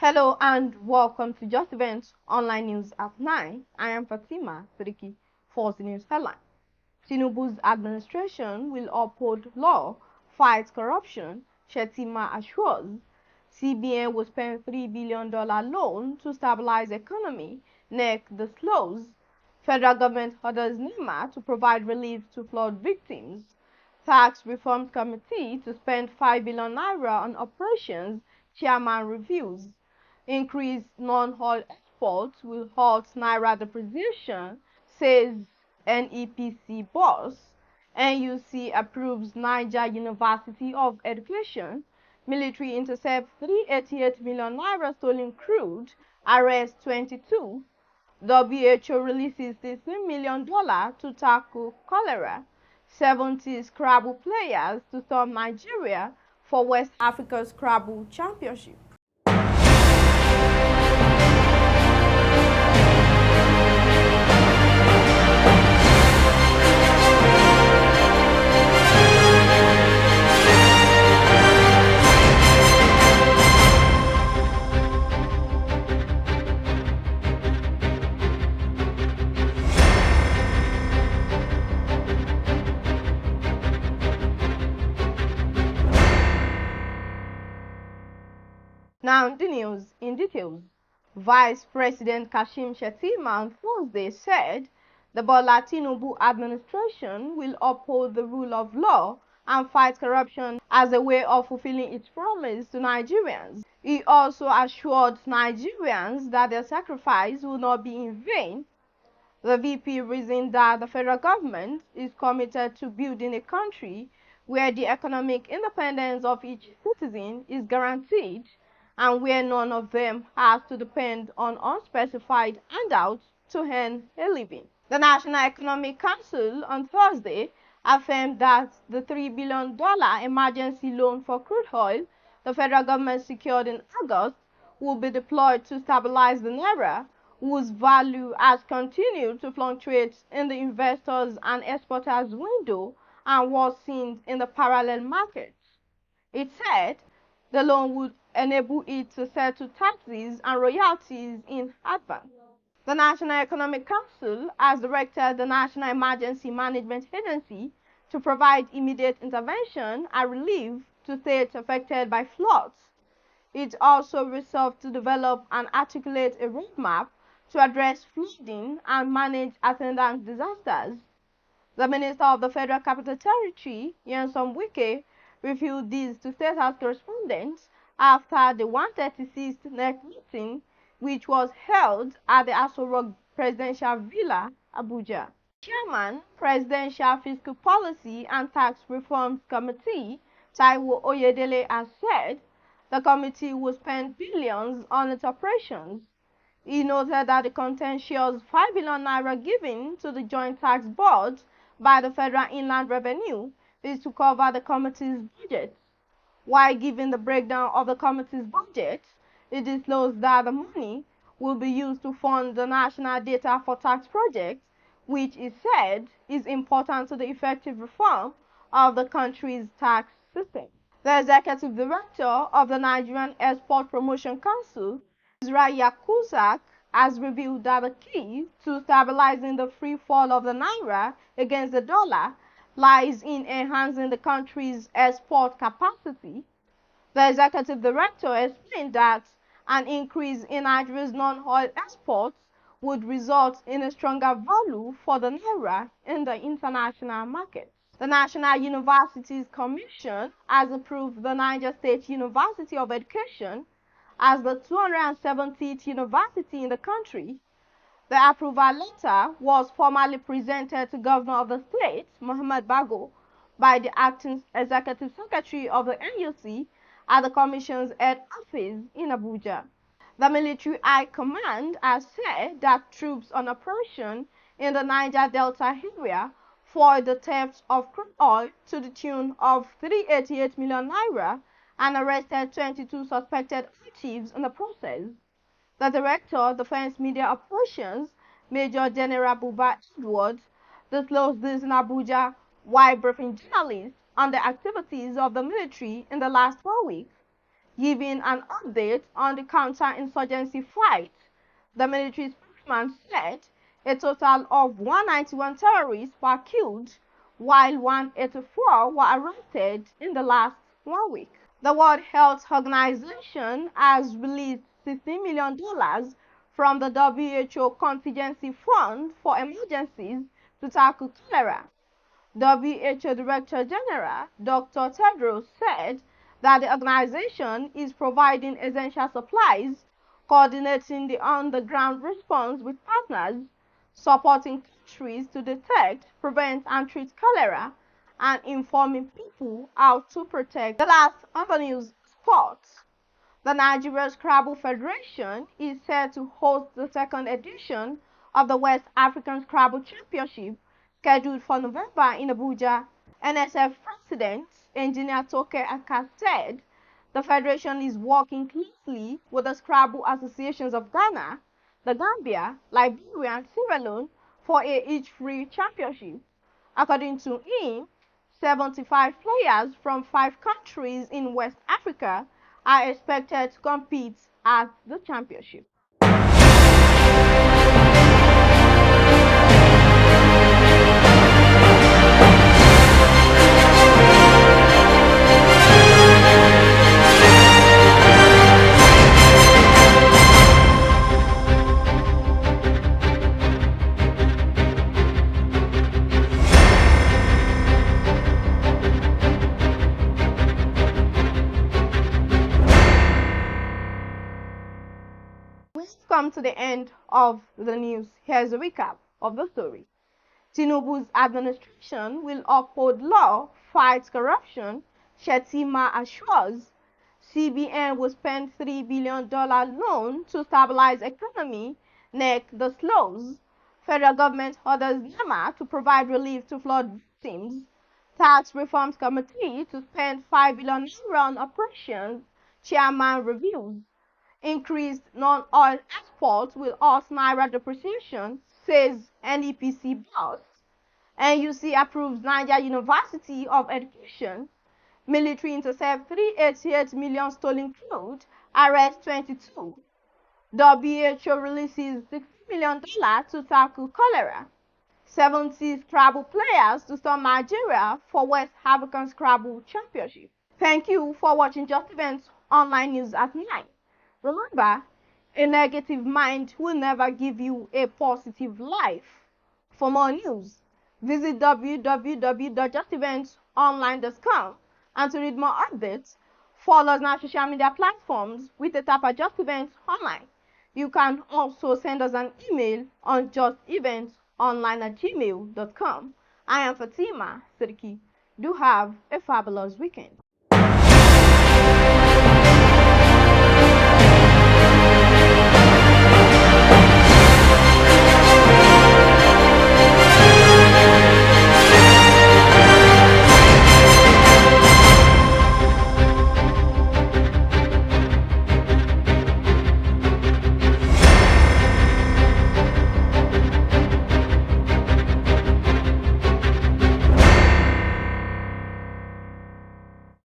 Hello and welcome to Justeventonline News at 9. I am Fatima Siddiqui for the news headline. Tinubu's administration will uphold law, fight corruption, Shettima assures. CBN will spend $3 billion loan to stabilize economy, NEC disclose. Federal government orders NEMA to provide relief to flood victims. Tax Reforms Committee to spend 5 billion naira on operations, chairman reviews. Increased non-halt exports will halt naira depreciation, says NEPC boss. NUC approves Niger University of Education. Military intercepts 388 million naira stolen crude, arrest 22. WHO releases $16 million to tackle cholera. 70 Scrabble players to storm Nigeria for West Africa's Scrabble Championship. Now the news in details. Vice President Kashim Shettima on Thursday said the Bola Tinubu administration will uphold the rule of law and fight corruption as a way of fulfilling its promise to Nigerians. He also assured Nigerians that their sacrifice will not be in vain. The VP reasoned that the federal government is committed to building a country where the economic independence of each citizen is guaranteed and where none of them has to depend on unspecified handouts to earn a living. The National Economic Council on Thursday affirmed that the $3 billion emergency loan for crude oil the federal government secured in August will be deployed to stabilize the naira, whose value has continued to fluctuate in the investors and exporters window and was seen in the parallel markets. It said the loan would enable it to settle taxes and royalties in advance. The National Economic Council has directed the National Emergency Management Agency to provide immediate intervention and relief to states affected by floods. It also resolved to develop and articulate a roadmap to address flooding and manage attendant disasters. The Minister of the Federal Capital Territory, Nyesom Wike, revealed this to State House correspondents after the 136th NEC meeting, which was held at the Aso Rock Presidential Villa, Abuja. Chairman, Presidential Fiscal Policy and Tax Reforms Committee, Taiwo Oyedele, has said the committee will spend billions on its operations. He noted that the contentious 5 billion naira given to the Joint Tax Board by the Federal Inland Revenue is to cover the committee's budget. While giving the breakdown of the committee's budget, it disclosed that the money will be used to fund the National Data for Tax Project, which is said is important to the effective reform of the country's tax system. The executive director of the Nigerian Export Promotion Council, Israel Yakuzak, has revealed that the key to stabilizing the free fall of the naira against the dollar lies in enhancing the country's export capacity. The executive director explained that an increase in Nigeria's non-oil exports would result in a stronger value for the naira in the international market. The National Universities Commission has approved the Niger State University of Education as the 270th university in the country. The approval letter was formally presented to Governor of the state, Mohammed Bago, by the acting executive secretary of the NUC at the Commission's head office in Abuja. The military high command has said that troops on operation in the Niger Delta area foiled the theft of crude oil to the tune of 388 million naira and arrested 22 suspected thieves in the process. The Director of Defense Media Operations, Major General Buba Edwards, disclosed this in Abuja while briefing journalists on the activities of the military in the last 4 weeks. giving an update on the counter-insurgency fight. The military spokesman said a total of 191 terrorists were killed, while 184 were arrested in the last 1 week. The World Health Organization has released $16 million from the WHO Contingency Fund for emergencies to tackle cholera. WHO Director General Dr. Tedros said that the organization is providing essential supplies, coordinating the on-the-ground response with partners, supporting countries to detect, prevent, and treat cholera, and informing people how to protect. The last on the news, sports. The Nigeria Scrabble Federation is set to host the second edition of the West African Scrabble Championship, scheduled for November in Abuja. NSF President Engineer Toke Aka said the federation is working closely with the Scrabble associations of Ghana, the Gambia, Liberia, and Sierra Leone for a each-free championship. According to him, 75 players from 5 countries in West Africa are expected to compete at the championship. We've come to the end of the news. Here's a recap of the story. Tinubu's administration will uphold law, fight corruption, Shettima assures. CBN will spend $3 billion loan to stabilize economy, neck the slows. Federal government orders NEMA to provide relief to flood victims. Tax Reforms Committee to spend $5 billion on operations, chairman reviews. Increased non-oil exports will halt naira depreciation, says NEPC boss. NUC approves Niger University of Education. Military intercept 388 million stolen crude, arrest 22. WHO releases $60 million to tackle cholera. 70 Scrabble players to storm Nigeria for West African Scrabble Championship. Thank you for watching Justeventonline News at 9. Remember, a negative mind will never give you a positive life. For more news, visit www.justeventonline.com, and to read more updates, follow us on our social media platforms with the tap at Justeventonline. You can also send us an email on justeventonline@gmail.com. I am Shettima. Do have a fabulous weekend.